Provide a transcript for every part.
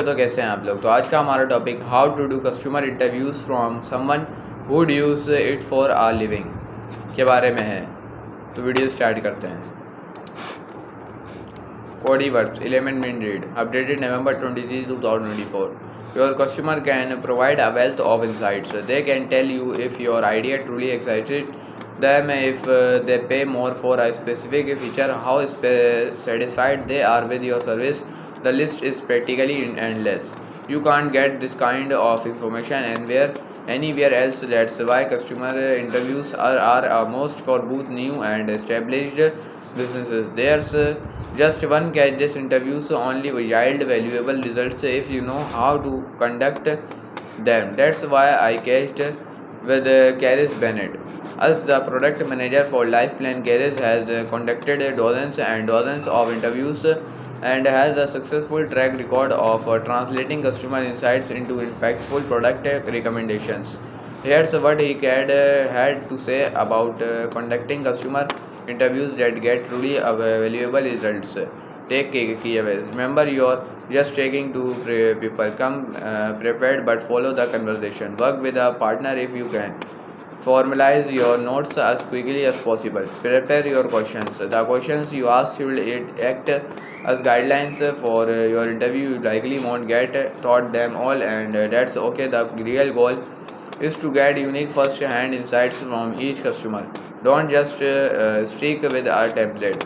तो कैसे हैं आप लोग। तो आज का हमारा topic how to do customer interviews from someone who use it for a living के बारे में है। तो वीडियो स्टार्ट करते हैं। Cody Works, Element Min Read, updated November 23, 2024. Your customer can provide a wealth of insights. They can tell you if your idea truly excited them, if they pay more for a specific feature, how satisfied they are with your service. The list is practically endless. You can't get this kind of information anywhere else. That's why customer interviews are most for both new and established businesses. There's just one catch: this interviews only yield valuable results if you know how to conduct them. That's why I catched with Caris Bennett. As the product manager for LifePlan, Caris has conducted dozens and dozens of interviews and has a successful track record of translating customer insights into impactful product recommendations. Here's what he had to say about conducting customer interviews that get truly valuable results. Take key aways. Remember, you're just taking to people. Come prepared, but follow the conversation. Work with a partner if you can. Formalize your notes as quickly as possible. Prepare your questions. The questions you ask should act as guidelines for your interview. You likely won't get taught them all, and that's okay. The real goal is to get unique first-hand insights from each customer. Don't just stick with our template.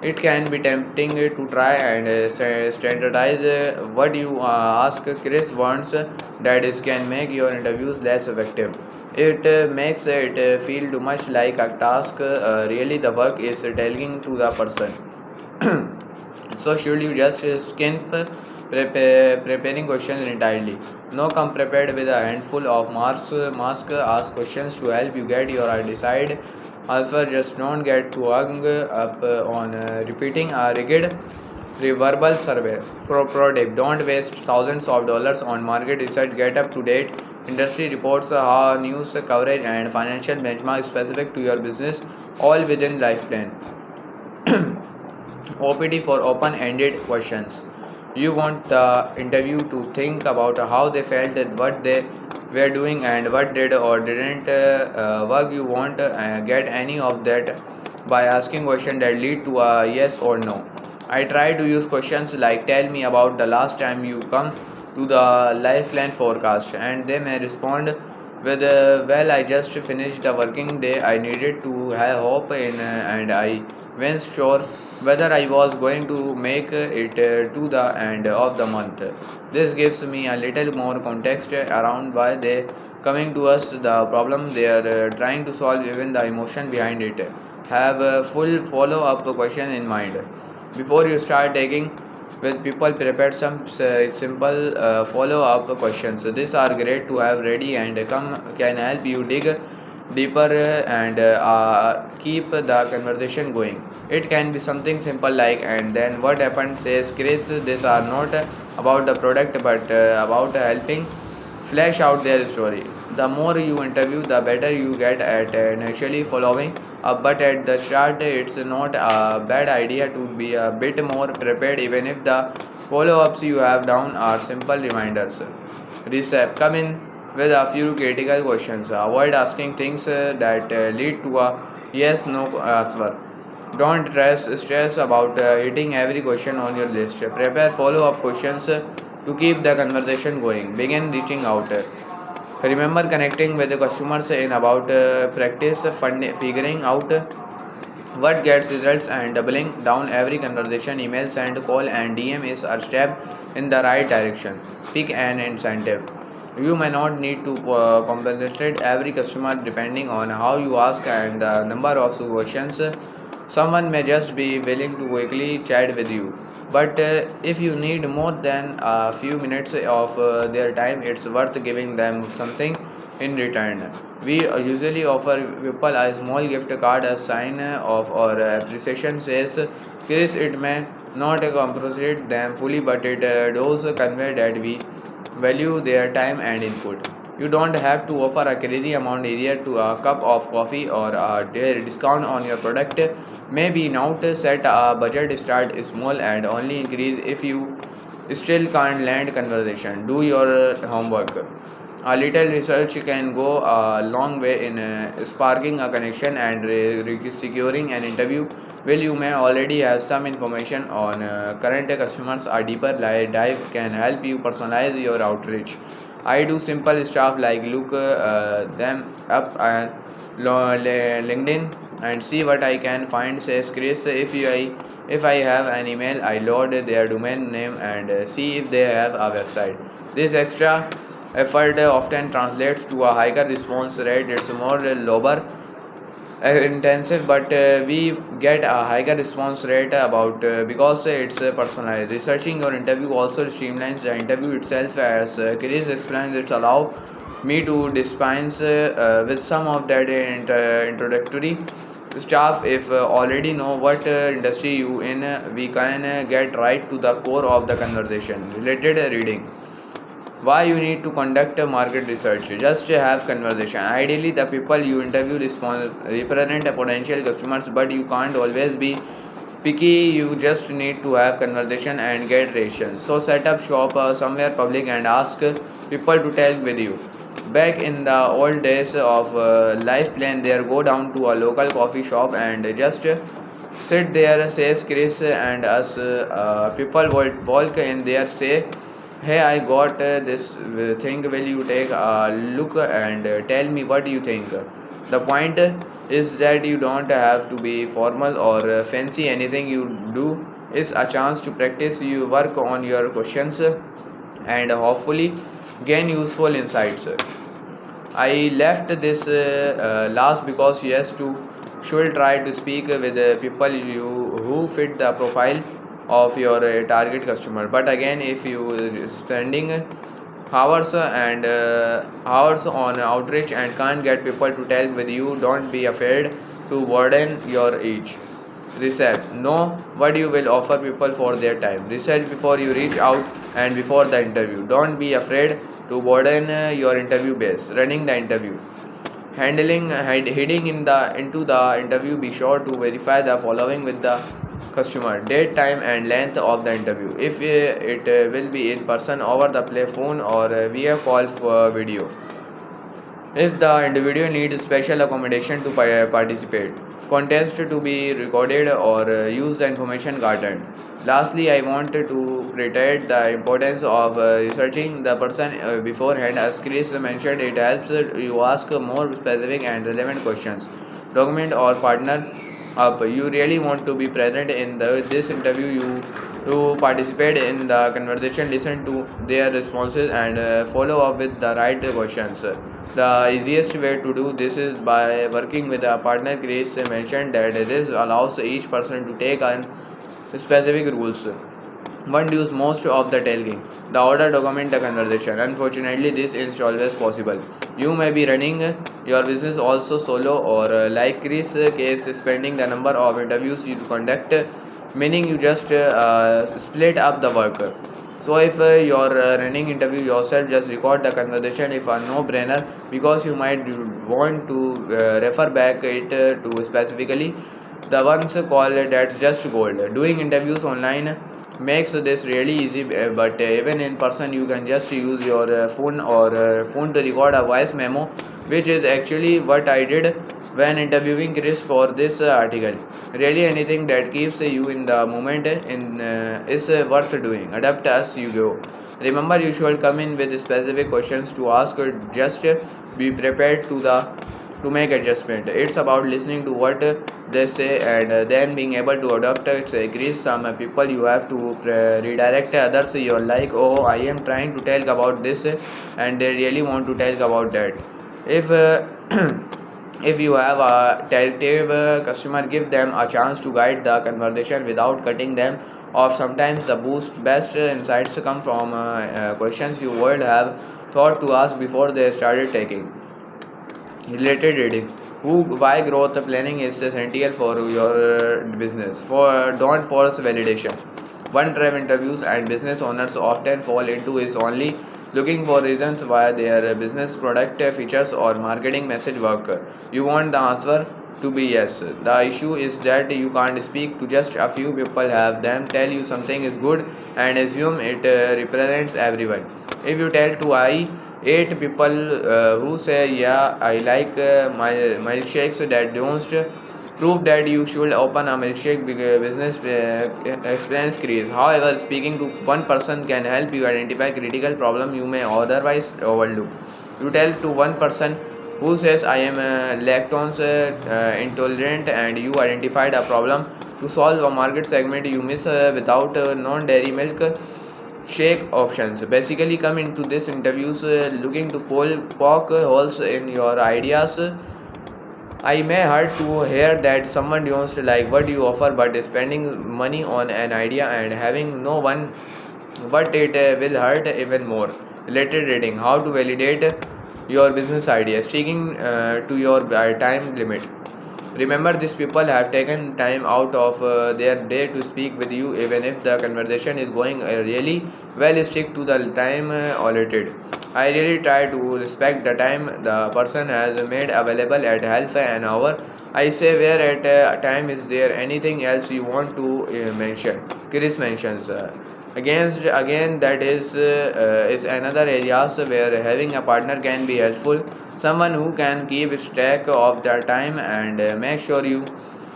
It can be tempting to try and standardize what you ask. Chris wants that it can make your interviews less effective. It makes it feel too much like a task. Really, the work is telling to the person. So should you just skimp preparing questions entirely? No, come prepared with a handful of ask questions to help you get your decide. Also, just don't get too hung up on repeating a rigid verbal survey product. Don't waste thousands of dollars on market research. Get up to date industry reports, news coverage, and financial benchmarks specific to your business, all within LifePlan. OPD for open-ended questions. You want the interview to think about how they felt, what they were doing, and what did or didn't work. You won't get any of that by asking questions that lead to a yes or no. I try to use questions like tell me about the last time you come to the LifePlan forecast, and they may respond with well, I just finished the working day. I needed to have hope in and I wasn't sure whether I was going to make it to the end of the month. This gives me a little more context around why they coming to us, the problem they are trying to solve, even the emotion behind it. Have a full follow-up question in mind before you start taking with people. Prepare some simple follow-up questions. These are great to have ready and can help you dig deeper and keep the conversation going. It can be something simple like, and then what happened, says Chris. These are not about the product but about helping flesh out their story. The more you interview, the better you get at initially following up. But at the start, it's not a bad idea to be a bit more prepared, even if the follow-ups you have down are simple reminders. Recap. Come in with a few critical questions. Avoid asking things that lead to a yes/no answer. Don't stress about hitting every question on your list. Prepare follow-up questions to keep the conversation going. Begin reaching out. Remember, connecting with the customers in about practice figuring out what gets results and doubling down every conversation. Emails and call and DM is a step in the right direction. Pick an incentive. You may not need to compensate every customer depending on how you ask and the number of questions. Someone may just be willing to quickly chat with you. But if you need more than a few minutes of their time, it's worth giving them something in return. We usually offer people a small gift card as sign of our appreciation, says Chris. It may not compensate them fully, but it does convey that we value their time and input. You don't have to offer a crazy amount either to a cup of coffee or a discount on your product. Maybe not set a budget, start small and only increase if you still can't land conversation. Do your homework. A little research can go a long way in sparking a connection and securing an interview. Well, you may already have some information on current customers. A deeper dive can help you personalize your outreach. I do simple stuff like look them up on LinkedIn and see what I can find. Says Chris, if I have an email, I load their domain name and see if they have a website. This extra effort often translates to a higher response rate. It's more labor intensive, but we get a higher response rate about because it's personalized. Researching your interview also streamlines the interview itself. As Chris explains, it's allow me to dispense with some of that introductory stuff. If already know what industry you in, we can get right to the core of the conversation. Related reading. Why you need to conduct a market research? Just have conversation. Ideally, the people you interview represent a potential customers, but you can't always be picky. You just need to have conversation and get reactions. So set up shop somewhere public and ask people to talk with you. Back in the old days of life plan, there go down to a local coffee shop and just sit there, says Chris, and us people would walk in there, say, hey, I got this thing. Will you take a look and tell me what you think? The point is that you don't have to be formal or fancy. Anything you do is a chance to practice. You work on your questions and hopefully gain useful insights. I left this last because yes, to should try to speak with people who fit the profile of your target customer. But again, if you spending hours on outreach and can't get people to talk with you, don't be afraid to burden your each. Research. Know what you will offer people for their time. Research before you reach out and before the interview. Don't be afraid to broaden your interview base. Running the interview. Heading into the interview, be sure to verify the following with the customer: date, time, and length of the interview. If it will be in person, over the phone, or via call for video. If the individual needs special accommodation to participate, contest to be recorded or use the information gathered. Lastly, I want to reiterate the importance of researching the person beforehand. As Chris mentioned, it helps you ask more specific and relevant questions. Document or partner up. You really want to be present in this interview. You participate in the conversation, listen to their responses, and follow up with the right questions. The easiest way to do this is by working with a partner. Chris mentioned that this allows each person to take on specific rules. One use most of the tailgate. The order document the conversation. Unfortunately, this is always possible. You may be running your business also solo or like Chris case spending the number of interviews you conduct, meaning you just split up the work. So if you're running interview yourself, just record the conversation. If a no-brainer, because you might want to refer back it to specifically the ones called that's just gold. Doing interviews online makes this really easy, but even in person you can just use your phone to record a voice memo, which is actually what I did when interviewing Chris for this article. Really, anything that keeps you in the moment is worth doing. Adapt as you go. Remember, you should come in with specific questions to ask. Just be prepared to make adjustment. It's about listening to what they say and then being able to adopt it. Increase some people you have to redirect others. You're like, oh, I am trying to tell about this, and they really want to tell about that. If if you have a tentative customer, give them a chance to guide the conversation without cutting them off. Sometimes the best insights come from questions you would have thought to ask before they started taking. Related reading. Why growth planning is essential for your business. Don't force validation. One trap interviews and business owners often fall into is only looking for reasons why their business product features or marketing message work. You want the answer to be yes. The issue is that you can't speak to just a few people, have them tell you something is good and assume it represents everyone. If you tell to eight people who say yeah I like my milkshakes, that don't prove that you should open a milkshake business experience crease. However, speaking to one person can help you identify critical problem you may otherwise overlook. You tell to one person who says I am lactose intolerant, and you identified a problem to solve a market segment you miss without non-dairy milk shake options. Basically, come into this interviews looking to poke holes in your ideas. I may hurt to hear that someone wants to like what you offer, but spending money on an idea and having no one but it will hurt even more. Related reading: how to validate your business idea, sticking to your time limit. Remember, these people have taken time out of their day to speak with you, even if the conversation is going really well. Stick to the time allotted. I really try to respect the time the person has made available at half an hour. I say, where at time is there anything else you want to mention? Chris mentions. Again, that is another areas where having a partner can be helpful. Someone who can keep track of their time and make sure you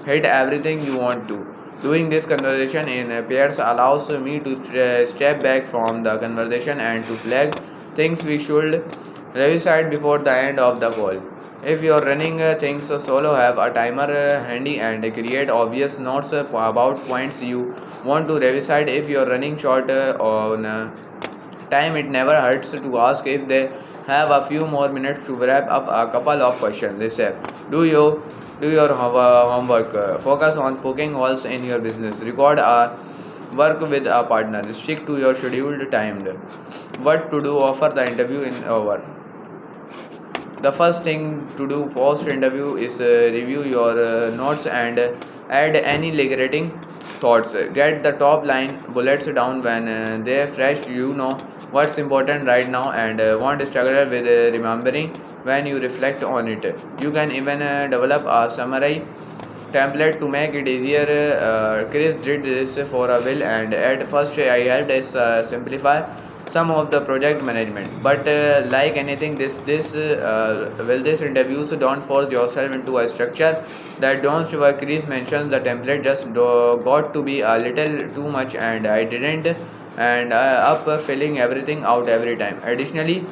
hit everything you want to. Doing this conversation in pairs allows me to step back from the conversation and to flag things we should revisit before the end of the call. If you're running things solo, have a timer handy and create obvious notes about points you want to revisit. If you're running short on time, it never hurts to ask if they have a few more minutes to wrap up a couple of questions. They say, do your homework, focus on poking holes in your business, record a work with a partner, stick to your scheduled timed. What to do after the interview in over? The first thing to do post interview is review your notes and add any liberating thoughts. Get the top line bullets down when they're fresh. You know what's important right now and won't struggle with remembering when you reflect on it. You can even develop a summary template to make it easier. Chris did this for a while, and at first I helped us simplify some of the project management. But like anything, this interviews don't force yourself into a structure that don't work. Chris mentions the template just got to be a little too much, and I didn't and up filling everything out every time. Additionally,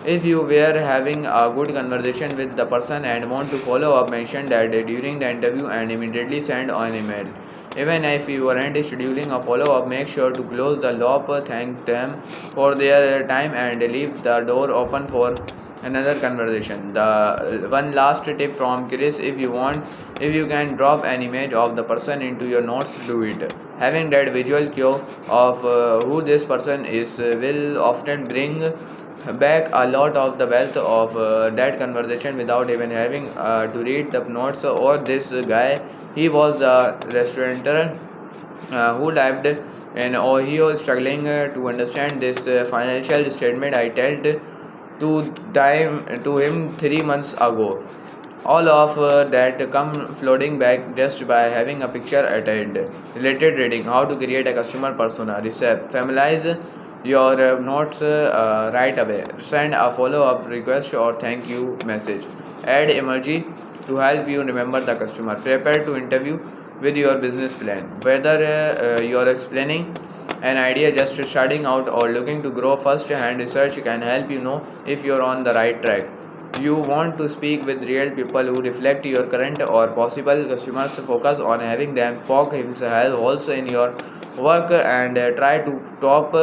if you were having a good conversation with the person and want to follow up, mention that during the interview and immediately send an email. Even if you aren't scheduling a follow up, make sure to close the loop, thank them for their time, and leave the door open for another conversation. The one last tip from Chris: if you can drop an image of the person into your notes, do it. Having that visual cue of who this person is will often bring back a lot of the wealth of that conversation without even having to read the notes. Or this guy, he was the restaurateur who lived in Ohio, struggling to understand this financial statement I told to him 3 months ago. All of that come floating back just by having a picture at it. Related reading: how to create a customer persona. Receipt: familiarize your notes right away. Send a follow-up request or thank you message. Add emoji to help you remember the customer. Prepare to interview with your business plan. Whether you're explaining an idea just starting out or looking to grow, first hand research can help you know if you're on the right track. You want to speak with real people who reflect your current or possible customers. Focus on having them poke himself also in your work and try to top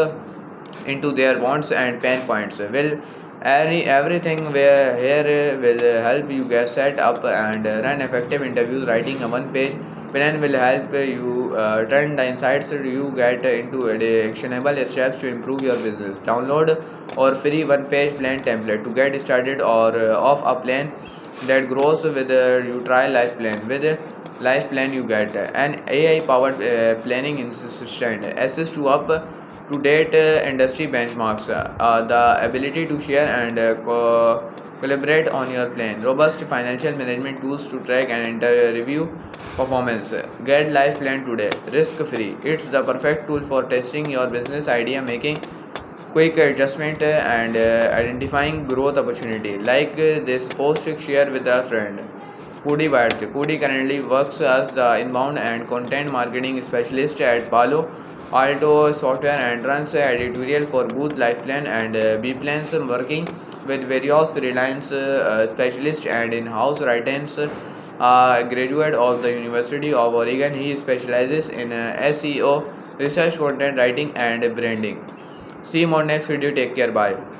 into their wants and pain points. Will everything where here will help you get set up and run effective interviews. Writing a one-page plan will help you turn the insights you get into actionable steps to improve your business. Download or free one-page plan template to get started or off a plan that grows with you try life plan. With life plan you get an AI powered planning assistant access to up to date industry benchmarks, the ability to share and Collaborate on your plan. Robust financial management tools to track and review performance. Get life plan today. Risk free. It's the perfect tool for testing your business idea, making quick adjustment and identifying growth opportunity. Like this post, share with a friend. Kudi Bharti. Kudi currently works as the inbound and content marketing specialist at Palo Alto Software and runs editorial for both LifePlan and Bplans, working with various freelance specialists and in-house writers. Graduate of the University of Oregon, he specializes in SEO, research content writing and branding. See you on next video. Take care. Bye.